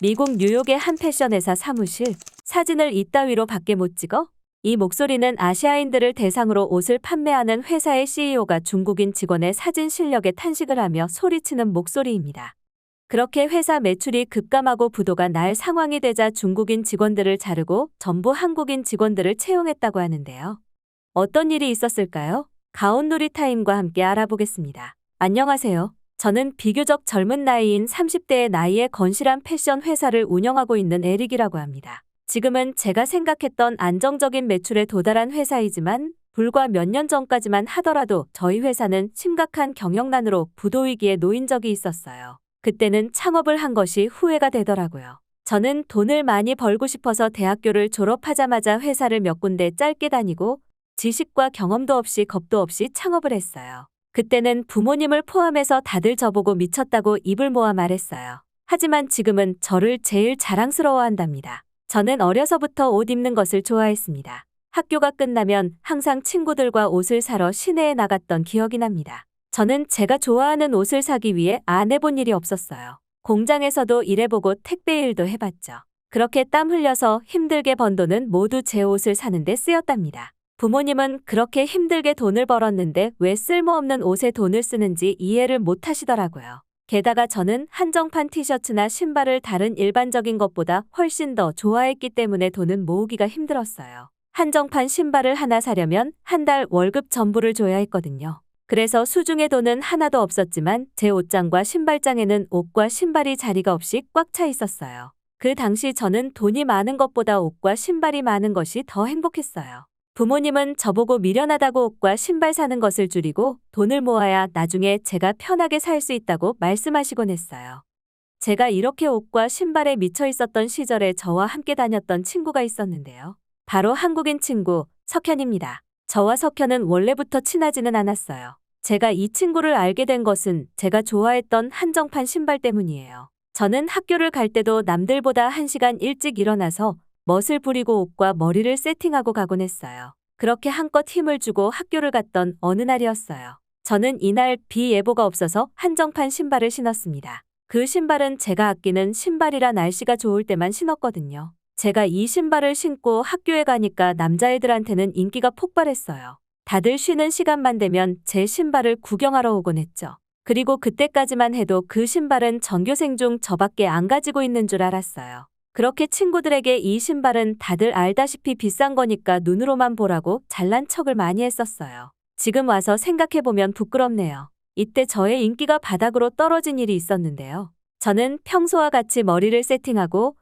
미국 뉴욕의 한 패션 회사 사무실. 사진을 이따위로 밖에 못 찍어? 이 목소리는 아시아인들을 대상으로 옷을 판매하는 회사의 CEO가 중국인 직원의 사진 실력에 탄식을 하며 소리치는 목소리입니다. 그렇게 회사 매출이 급감하고 부도가 날 상황이 되자 중국인 직원들을 자르고 전부 한국인 직원들을 채용했다고 하는데요. 어떤 일이 있었을까요? 가온놀이 타임과 함께 알아보겠습니다. 안녕하세요. 저는 비교적 젊은 나이인 30대의 나이에 건실한 패션 회사를 운영하고 있는 에릭이라고 합니다. 지금은 제가 생각했던 안정적인 매출에 도달한 회사이지만 불과 몇 년 전까지만 하더라도 저희 회사는 심각한 경영난으로 부도 위기에 놓인 적이 있었어요. 그때는 창업을 한 것이 후회가 되더라고요. 저는 돈을 많이 벌고 싶어서 대학교를 졸업하자마자 회사를 몇 군데 짧게 다니고 지식과 경험도 없이 겁도 없이 창업을 했어요. 그때는 부모님을 포함해서 다들 저보고 미쳤다고 입을 모아 말했어요. 하지만 지금은 저를 제일 자랑스러워한답니다. 저는 어려서부터 옷 입는 것을 좋아했습니다. 학교가 끝나면 항상 친구들과 옷을 사러 시내에 나갔던 기억이 납니다. 저는 제가 좋아하는 옷을 사기 위해 안 해본 일이 없었어요. 공장에서도 일해보고 택배 일도 해봤죠. 그렇게 땀 흘려서 힘들게 번 돈은 모두 제 옷을 사는데 쓰였답니다. 부모님은 그렇게 힘들게 돈을 벌었는데 왜 쓸모없는 옷에 돈을 쓰는지 이해를 못 하시더라고요. 게다가 저는 한정판 티셔츠나 신발을 다른 일반적인 것보다 훨씬 더 좋아했기 때문에 돈은 모으기가 힘들었어요. 한정판 신발을 하나 사려면 한 달 월급 전부를 줘야 했거든요. 그래서 수중에 돈은 하나도 없었지만 제 옷장과 신발장에는 옷과 신발이 자리가 없이 꽉 차 있었어요. 그 당시 저는 돈이 많은 것보다 옷과 신발이 많은 것이 더 행복했어요. 부모님은 저보고 미련하다고 옷과 신발 사는 것을 줄이고 돈을 모아야 나중에 제가 편하게 살 수 있다고 말씀하시곤 했어요. 제가 이렇게 옷과 신발에 미쳐 있었던 시절에 저와 함께 다녔던 친구가 있었는데요. 바로 한국인 친구 석현입니다. 저와 석현은 원래부터 친하지는 않았어요. 제가 이 친구를 알게 된 것은 제가 좋아했던 한정판 신발 때문이에요. 저는 학교를 갈 때도 남들보다 1시간 일찍 일어나서 멋을 부리고 옷과 머리를 세팅하고 가곤 했어요. 그렇게 한껏 힘을 주고 학교를 갔던 어느 날이었어요. 저는 이날 비 예보가 없어서 한정판 신발을 신었습니다. 그 신발은 제가 아끼는 신발이라 날씨가 좋을 때만 신었거든요. 제가 이 신발을 신고 학교에 가니까 남자애들한테는 인기가 폭발했어요. 다들 쉬는 시간만 되면 제 신발을 구경하러 오곤 했죠. 그리고 그때까지만 해도 그 신발은 전교생 중 저밖에 안 가지고 있는 줄 알았어요. 그렇게 친구들에게 이 신발은 다들 알다시피 비싼 거니까 눈으로만 보라고 잘난 척을 많이 했었어요. 지금 와서 생각해보면 부끄럽네요. 이때 저의 인기가 바닥으로 떨어진 일이 있었는데요. 저는 평소와 같이 머리를 세팅하고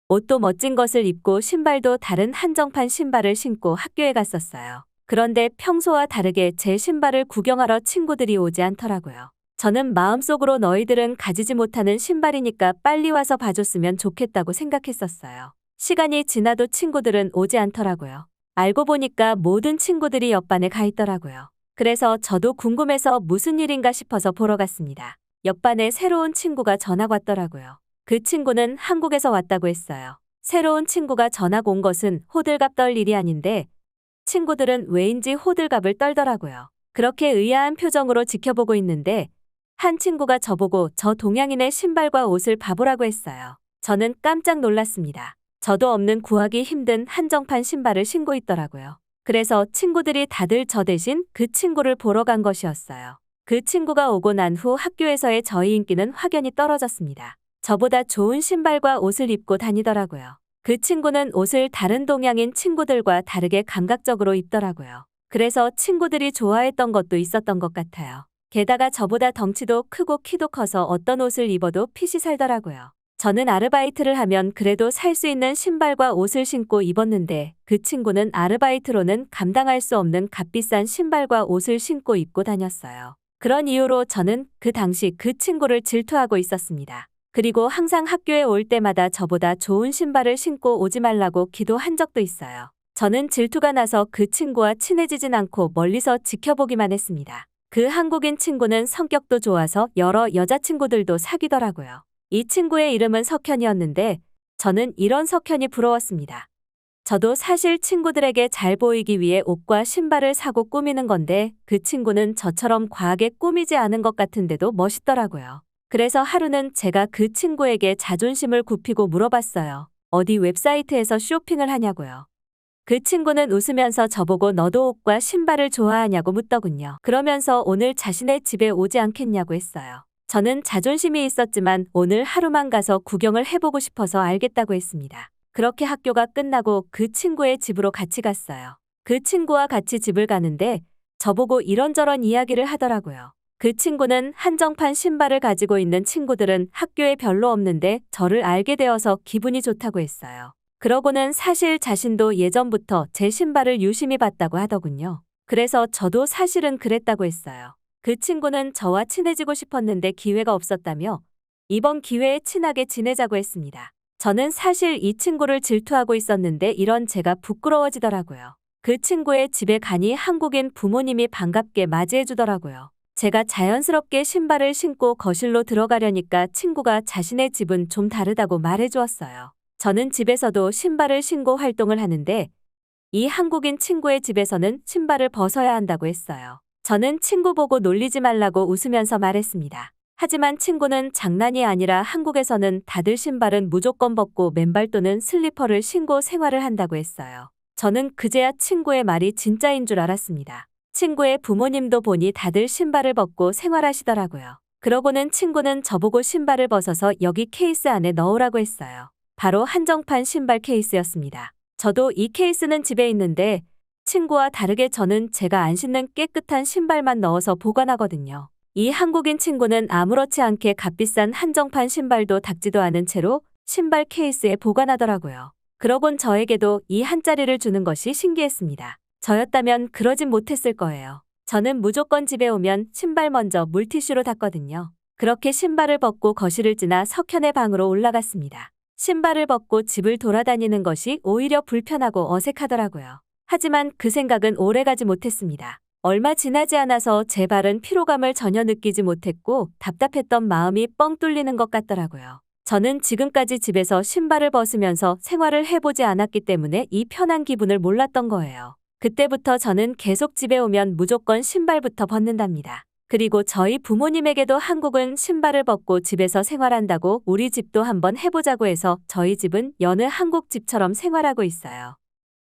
옷도 멋진 것을 입고 신발도 다른 한정판 신발을 신고 학교에 갔었어요. 그런데 평소와 다르게 제 신발을 구경하러 친구들이 오지 않더라고요. 저는 마음속으로 너희들은 가지지 못하는 신발이니까 빨리 와서 봐줬으면 좋겠다고 생각했었어요. 시간이 지나도 친구들은 오지 않더라고요. 알고 보니까 모든 친구들이 옆반에 가 있더라고요. 그래서 저도 궁금해서 무슨 일인가 싶어서 보러 갔습니다. 옆반에 새로운 친구가 전학 왔더라고요. 그 친구는 한국에서 왔다고 했어요. 새로운 친구가 전학 온 것은 호들갑 떨 일이 아닌데 친구들은 왜인지 호들갑을 떨더라고요. 그렇게 의아한 표정으로 지켜보고 있는데 한 친구가 저보고 저 동양인의 신발과 옷을 봐보라고 했어요. 저는 깜짝 놀랐습니다. 저도 없는 구하기 힘든 한정판 신발을 신고 있더라고요. 그래서 친구들이 다들 저 대신 그 친구를 보러 간 것이었어요. 그 친구가 오고 난 후 학교에서의 저희 인기는 확연히 떨어졌습니다. 저보다 좋은 신발과 옷을 입고 다니더라고요. 그 친구는 옷을 다른 동양인 친구들과 다르게 감각적으로 입더라고요. 그래서 친구들이 좋아했던 것도 있었던 것 같아요. 게다가 저보다 덩치도 크고 키도 커서 어떤 옷을 입어도 핏이 살더라고요. 저는 아르바이트를 하면 그래도 살 수 있는 신발과 옷을 신고 입었는데 그 친구는 아르바이트로는 감당할 수 없는 값비싼 신발과 옷을 신고 입고 다녔어요. 그런 이유로 저는 그 당시 그 친구를 질투하고 있었습니다. 그리고 항상 학교에 올 때마다 저보다 좋은 신발을 신고 오지 말라고 기도한 적도 있어요. 저는 질투가 나서 그 친구와 친해지진 않고 멀리서 지켜보기만 했습니다. 그 한국인 친구는 성격도 좋아서 여러 여자친구들도 사귀더라고요. 이 친구의 이름은 석현이었는데 저는 이런 석현이 부러웠습니다. 저도 사실 친구들에게 잘 보이기 위해 옷과 신발을 사고 꾸미는 건데 그 친구는 저처럼 과하게 꾸미지 않은 것 같은데도 멋있더라고요. 그래서 하루는 제가 그 친구에게 자존심을 굽히고 물어봤어요. 어디 웹사이트에서 쇼핑을 하냐고요. 그 친구는 웃으면서 저보고 너도 옷과 신발을 좋아하냐고 묻더군요. 그러면서 오늘 자신의 집에 오지 않겠냐고 했어요. 저는 자존심이 있었지만 오늘 하루만 가서 구경을 해보고 싶어서 알겠다고 했습니다. 그렇게 학교가 끝나고 그 친구의 집으로 같이 갔어요. 그 친구와 같이 집을 가는데 저보고 이런저런 이야기를 하더라고요. 그 친구는 한정판 신발을 가지고 있는 친구들은 학교에 별로 없는데 저를 알게 되어서 기분이 좋다고 했어요. 그러고는 사실 자신도 예전부터 제 신발을 유심히 봤다고 하더군요. 그래서 저도 사실은 그랬다고 했어요. 그 친구는 저와 친해지고 싶었는데 기회가 없었다며 이번 기회에 친하게 지내자고 했습니다. 저는 사실 이 친구를 질투하고 있었는데 이런 제가 부끄러워지더라고요. 그 친구의 집에 가니 한국인 부모님이 반갑게 맞이해 주더라고요. 제가 자연스럽게 신발을 신고 거실로 들어가려니까 친구가 자신의 집은 좀 다르다고 말해 주었어요. 저는 집에서도 신발을 신고 활동을 하는데 이 한국인 친구의 집에서는 신발을 벗어야 한다고 했어요. 저는 친구 보고 놀리지 말라고 웃으면서 말했습니다. 하지만 친구는 장난이 아니라 한국에서는 다들 신발은 무조건 벗고 맨발 또는 슬리퍼를 신고 생활을 한다고 했어요. 저는 그제야 친구의 말이 진짜인 줄 알았습니다. 친구의 부모님도 보니 다들 신발을 벗고 생활하시더라고요. 그러고는 친구는 저보고 신발을 벗어서 여기 케이스 안에 넣으라고 했어요. 바로 한정판 신발 케이스였습니다. 저도 이 케이스는 집에 있는데 친구와 다르게 저는 제가 안 신는 깨끗한 신발만 넣어서 보관하거든요. 이 한국인 친구는 아무렇지 않게 값비싼 한정판 신발도 닦지도 않은 채로 신발 케이스에 보관하더라고요. 그러곤 저에게도 이 한 자리를 주는 것이 신기했습니다. 저였다면 그러진 못했을 거예요. 저는 무조건 집에 오면 신발 먼저 물티슈로 닦거든요. 그렇게 신발을 벗고 거실을 지나 석현의 방으로 올라갔습니다. 신발을 벗고 집을 돌아다니는 것이 오히려 불편하고 어색하더라고요. 하지만 그 생각은 오래가지 못했습니다. 얼마 지나지 않아서 제 발은 피로감을 전혀 느끼지 못했고 답답했던 마음이 뻥 뚫리는 것 같더라고요. 저는 지금까지 집에서 신발을 벗으면서 생활을 해보지 않았기 때문에 이 편한 기분을 몰랐던 거예요. 그때부터 저는 계속 집에 오면 무조건 신발부터 벗는답니다. 그리고 저희 부모님에게도 한국은 신발을 벗고 집에서 생활한다고 우리 집도 한번 해보자고 해서 저희 집은 여느 한국 집처럼 생활하고 있어요.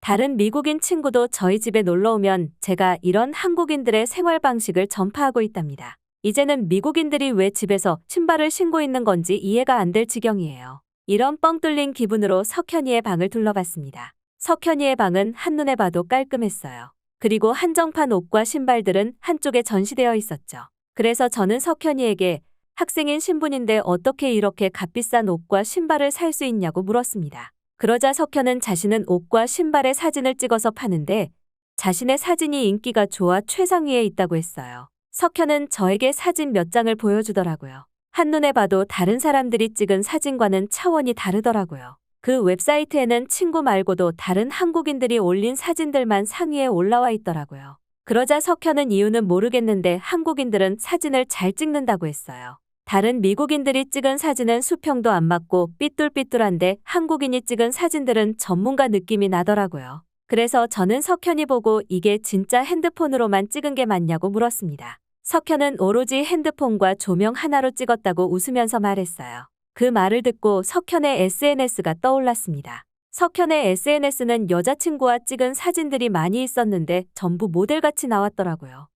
다른 미국인 친구도 저희 집에 놀러 오면 제가 이런 한국인들의 생활 방식을 전파하고 있답니다. 이제는 미국인들이 왜 집에서 신발을 신고 있는 건지 이해가 안 될 지경이에요. 이런 뻥 뚫린 기분으로 석현이의 방을 둘러봤습니다. 석현이의 방은 한눈에 봐도 깔끔했어요. 그리고 한정판 옷과 신발들은 한쪽에 전시되어 있었죠. 그래서 저는 석현이에게 학생인 신분인데 어떻게 이렇게 값비싼 옷과 신발을 살 수 있냐고 물었습니다. 그러자 석현은 자신은 옷과 신발의 사진을 찍어서 파는데 자신의 사진이 인기가 좋아 최상위에 있다고 했어요. 석현은 저에게 사진 몇 장을 보여주더라고요. 한눈에 봐도 다른 사람들이 찍은 사진과는 차원이 다르더라고요. 그 웹사이트에는 친구 말고도 다른 한국인들이 올린 사진들만 상위에 올라와 있더라고요. 그러자 석현은 이유는 모르겠는데 한국인들은 사진을 잘 찍는다고 했어요. 다른 미국인들이 찍은 사진은 수평도 안 맞고 삐뚤삐뚤한데 한국인이 찍은 사진들은 전문가 느낌이 나더라고요. 그래서 저는 석현이 보고 이게 진짜 핸드폰으로만 찍은 게 맞냐고 물었습니다. 석현은 오로지 핸드폰과 조명 하나로 찍었다고 웃으면서 말했어요. 그 말을 듣고 석현의 SNS가 떠올랐습니다. 석현의 SNS는 여자친구와 찍은 사진들이 많이 있었는데 전부 모델같이 나왔더라고요.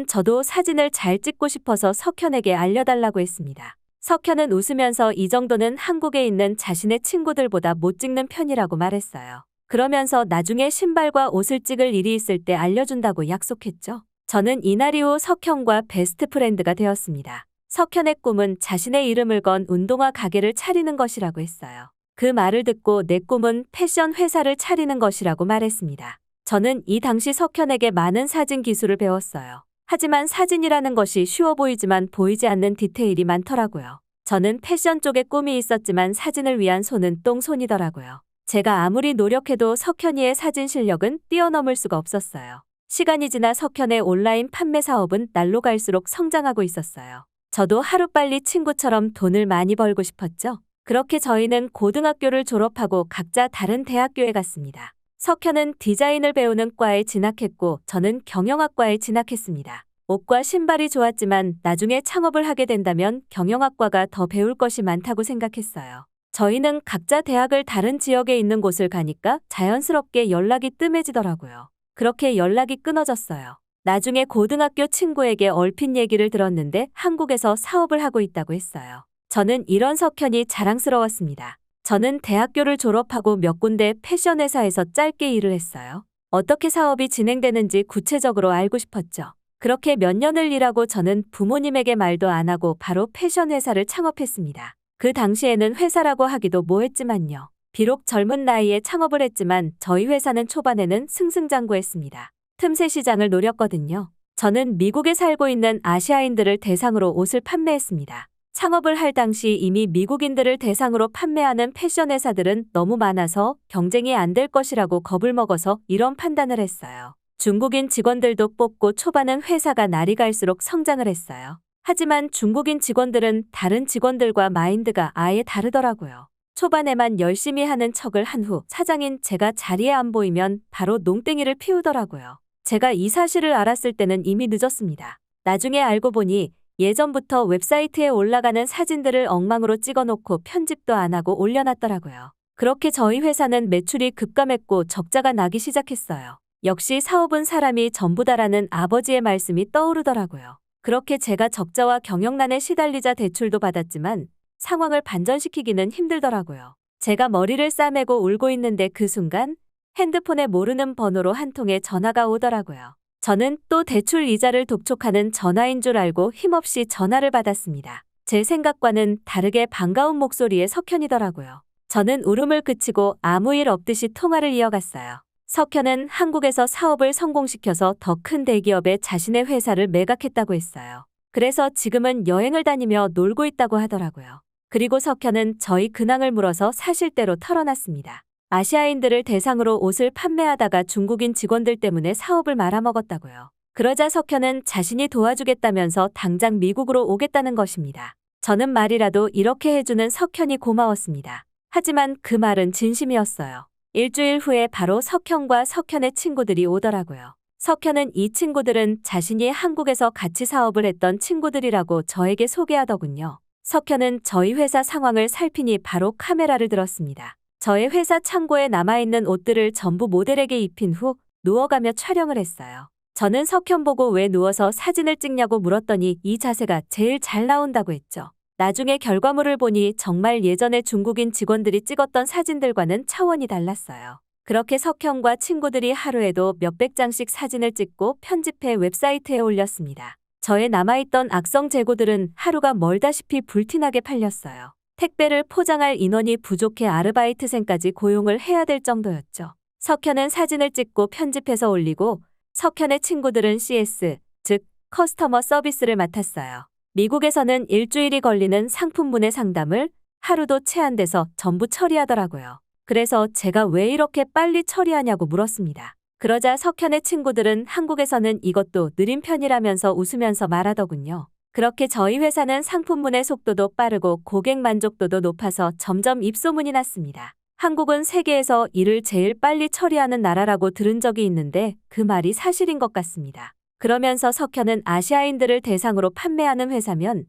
저도 사진을 잘 찍고 싶어서 석현에게 알려달라고 했습니다. 석현은 웃으면서 이 정도는 한국에 있는 자신의 친구들보다 못 찍는 편이라고 말했어요. 그러면서 나중에 신발과 옷을 찍을 일이 있을 때 알려준다고 약속했죠. 저는 이날 이후 석현과 베스트 프렌드가 되었습니다. 석현의 꿈은 자신의 이름을 건 운동화 가게를 차리는 것이라고 했어요. 그 말을 듣고 내 꿈은 패션 회사를 차리는 것이라고 말했습니다. 저는 이 당시 석현에게 많은 사진 기술을 배웠어요. 하지만 사진이라는 것이 쉬워 보이지만 보이지 않는 디테일이 많더라고요. 저는 패션 쪽에 꿈이 있었지만 사진을 위한 손은 똥손이더라고요. 제가 아무리 노력해도 석현이의 사진 실력은 뛰어넘을 수가 없었어요. 시간이 지나 석현의 온라인 판매 사업은 날로 갈수록 성장하고 있었어요. 저도 하루빨리 친구처럼 돈을 많이 벌고 싶었죠. 그렇게 저희는 고등학교를 졸업하고 각자 다른 대학교에 갔습니다. 석현은 디자인을 배우는 과에 진학했고 저는 경영학과에 진학했습니다. 옷과 신발이 좋았지만 나중에 창업을 하게 된다면 경영학과가 더 배울 것이 많다고 생각했어요. 저희는 각자 대학을 다른 지역에 있는 곳을 가니까 자연스럽게 연락이 뜸해지더라고요. 그렇게 연락이 끊어졌어요. 나중에 고등학교 친구에게 얼핏 얘기를 들었는데 한국에서 사업을 하고 있다고 했어요. 저는 이런 석현이 자랑스러웠습니다. 저는 대학교를 졸업하고 몇 군데 패션 회사에서 짧게 일을 했어요. 어떻게 사업이 진행되는지 구체적으로 알고 싶었죠. 그렇게 몇 년을 일하고 저는 부모님에게 말도 안 하고 바로 패션 회사를 창업했습니다. 그 당시에는 회사라고 하기도 뭐했지만요. 비록 젊은 나이에 창업을 했지만 저희 회사는 초반에는 승승장구했습니다. 틈새 시장을 노렸거든요. 저는 미국에 살고 있는 아시아인들을 대상으로 옷을 판매했습니다. 창업을 할 당시 이미 미국인들을 대상으로 판매하는 패션 회사들은 너무 많아서 경쟁이 안 될 것이라고 겁을 먹어서 이런 판단을 했어요. 중국인 직원들도 뽑고 초반은 회사가 날이 갈수록 성장을 했어요. 하지만 중국인 직원들은 다른 직원들과 마인드가 아예 다르더라고요. 초반에만 열심히 하는 척을 한 후 사장인 제가 자리에 안 보이면 바로 농땡이를 피우더라고요. 제가 이 사실을 알았을 때는 이미 늦었습니다. 나중에 알고 보니 예전부터 웹사이트에 올라가는 사진들을 엉망으로 찍어놓고 편집도 안 하고 올려놨더라고요. 그렇게 저희 회사는 매출이 급감했고 적자가 나기 시작했어요. 역시 사업은 사람이 전부다라는 아버지의 말씀이 떠오르더라고요. 그렇게 제가 적자와 경영난에 시달리자 대출도 받았지만 상황을 반전시키기는 힘들더라고요. 제가 머리를 싸매고 울고 있는데 그 순간 핸드폰에 모르는 번호로 한 통의 전화가 오더라고요. 저는 또 대출 이자를 독촉하는 전화인 줄 알고 힘없이 전화를 받았습니다. 제 생각과는 다르게 반가운 목소리의 석현이더라고요. 저는 울음을 그치고 아무 일 없듯이 통화를 이어갔어요. 석현은 한국에서 사업을 성공시켜서 더 큰 대기업에 자신의 회사를 매각했다고 했어요. 그래서 지금은 여행을 다니며 놀고 있다고 하더라고요. 그리고 석현은 저희 근황을 물어서 사실대로 털어놨습니다. 아시아인들을 대상으로 옷을 판매하다가 중국인 직원들 때문에 사업을 말아먹었다고요. 그러자 석현은 자신이 도와주겠다면서 당장 미국으로 오겠다는 것입니다. 저는 말이라도 이렇게 해주는 석현이 고마웠습니다. 하지만 그 말은 진심이었어요. 일주일 후에 바로 석현과 석현의 친구들이 오더라고요. 석현은 이 친구들은 자신이 한국에서 같이 사업을 했던 친구들이라고 저에게 소개하더군요. 석현은 저희 회사 상황을 살피니 바로 카메라를 들었습니다. 저의 회사 창고에 남아있는 옷들을 전부 모델에게 입힌 후 누워가며 촬영을 했어요. 저는 석현 보고 왜 누워서 사진을 찍냐고 물었더니 이 자세가 제일 잘 나온다고 했죠. 나중에 결과물을 보니 정말 예전에 중국인 직원들이 찍었던 사진들과는 차원이 달랐어요. 그렇게 석현과 친구들이 하루에도 몇백 장씩 사진을 찍고 편집해 웹사이트에 올렸습니다. 저의 남아있던 악성 재고들은 하루가 멀다시피 불티나게 팔렸어요. 택배를 포장할 인원이 부족해 아르바이트생까지 고용을 해야 될 정도였죠. 석현은 사진을 찍고 편집해서 올리고 석현의 친구들은 CS, 즉 커스터머 서비스를 맡았어요. 미국에서는 일주일이 걸리는 상품분의 상담을 하루도 채 안 돼서 전부 처리하더라고요. 그래서 제가 왜 이렇게 빨리 처리하냐고 물었습니다. 그러자 석현의 친구들은 한국에서는 이것도 느린 편이라면서 웃으면서 말하더군요. 그렇게 저희 회사는 상품문의 속도도 빠르고 고객 만족도도 높아서 점점 입소문이 났습니다. 한국은 세계에서 일을 제일 빨리 처리하는 나라라고 들은 적이 있는데 그 말이 사실인 것 같습니다. 그러면서 석현은 아시아인들을 대상으로 판매하는 회사면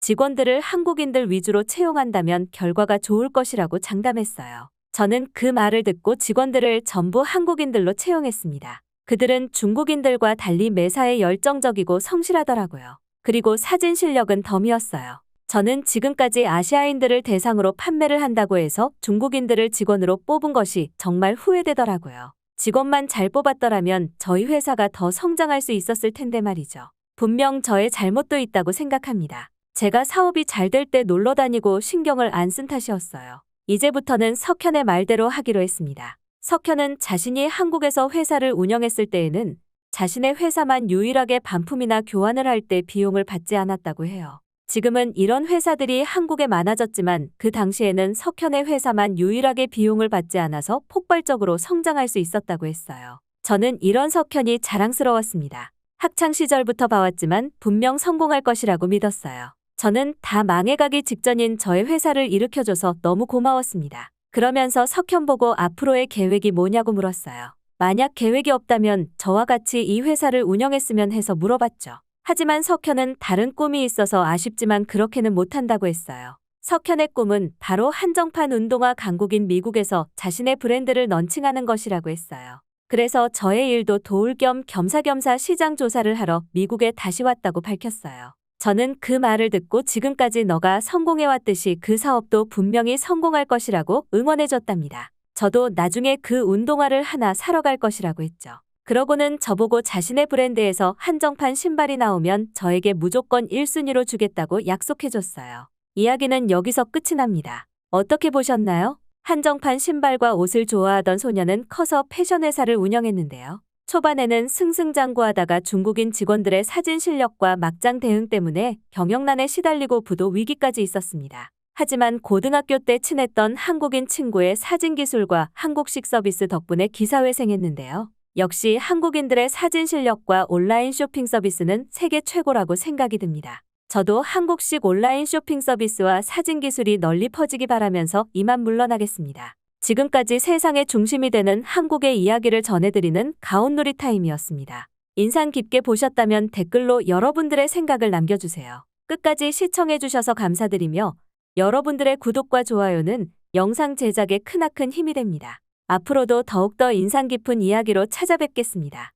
직원들을 한국인들 위주로 채용한다면 결과가 좋을 것이라고 장담했어요. 저는 그 말을 듣고 직원들을 전부 한국인들로 채용했습니다. 그들은 중국인들과 달리 매사에 열정적이고 성실하더라고요. 그리고 사진 실력은 덤이었어요. 저는 지금까지 아시아인들을 대상으로 판매를 한다고 해서 중국인들을 직원으로 뽑은 것이 정말 후회되더라고요. 직원만 잘 뽑았더라면 저희 회사가 더 성장할 수 있었을 텐데 말이죠. 분명 저의 잘못도 있다고 생각합니다. 제가 사업이 잘 될 때 놀러 다니고 신경을 안 쓴 탓이었어요. 이제부터는 석현의 말대로 하기로 했습니다. 석현은 자신이 한국에서 회사를 운영했을 때에는 자신의 회사만 유일하게 반품이나 교환을 할 때 비용을 받지 않았다고 해요. 지금은 이런 회사들이 한국에 많아졌지만 그 당시에는 석현의 회사만 유일하게 비용을 받지 않아서 폭발적으로 성장할 수 있었다고 했어요. 저는 이런 석현이 자랑스러웠습니다. 학창시절부터 봐왔지만 분명 성공할 것이라고 믿었어요. 저는 다 망해가기 직전인 저의 회사를 일으켜줘서 너무 고마웠습니다. 그러면서 석현 보고 앞으로의 계획이 뭐냐고 물었어요. 만약 계획이 없다면 저와 같이 이 회사를 운영했으면 해서 물어봤죠. 하지만 석현은 다른 꿈이 있어서 아쉽지만 그렇게는 못한다고 했어요. 석현의 꿈은 바로 한정판 운동화 강국인 미국에서 자신의 브랜드를 런칭하는 것이라고 했어요. 그래서 저의 일도 도울 겸 겸사겸사 시장 조사를 하러 미국에 다시 왔다고 밝혔어요. 저는 그 말을 듣고 지금까지 너가 성공해왔듯이 그 사업도 분명히 성공할 것이라고 응원해줬답니다. 저도 나중에 그 운동화를 하나 사러 갈 것이라고 했죠. 그러고는 저보고 자신의 브랜드에서 한정판 신발이 나오면 저에게 무조건 1순위로 주겠다고 약속해줬어요. 이야기는 여기서 끝이 납니다. 어떻게 보셨나요? 한정판 신발과 옷을 좋아하던 소녀는 커서 패션 회사를 운영했는데요. 초반에는 승승장구하다가 중국인 직원들의 사진 실력과 막장 대응 때문에 경영난에 시달리고 부도 위기까지 있었습니다. 하지만 고등학교 때 친했던 한국인 친구의 사진 기술과 한국식 서비스 덕분에 기사회생했는데요. 역시 한국인들의 사진 실력과 온라인 쇼핑 서비스는 세계 최고라고 생각이 듭니다. 저도 한국식 온라인 쇼핑 서비스와 사진 기술이 널리 퍼지기 바라면서 이만 물러나겠습니다. 지금까지 세상의 중심이 되는 한국의 이야기를 전해드리는 가온누리 타임이었습니다. 인상 깊게 보셨다면 댓글로 여러분들의 생각을 남겨주세요. 끝까지 시청해주셔서 감사드리며 여러분들의 구독과 좋아요는 영상 제작에 크나큰 힘이 됩니다. 앞으로도 더욱더 인상 깊은 이야기로 찾아뵙겠습니다.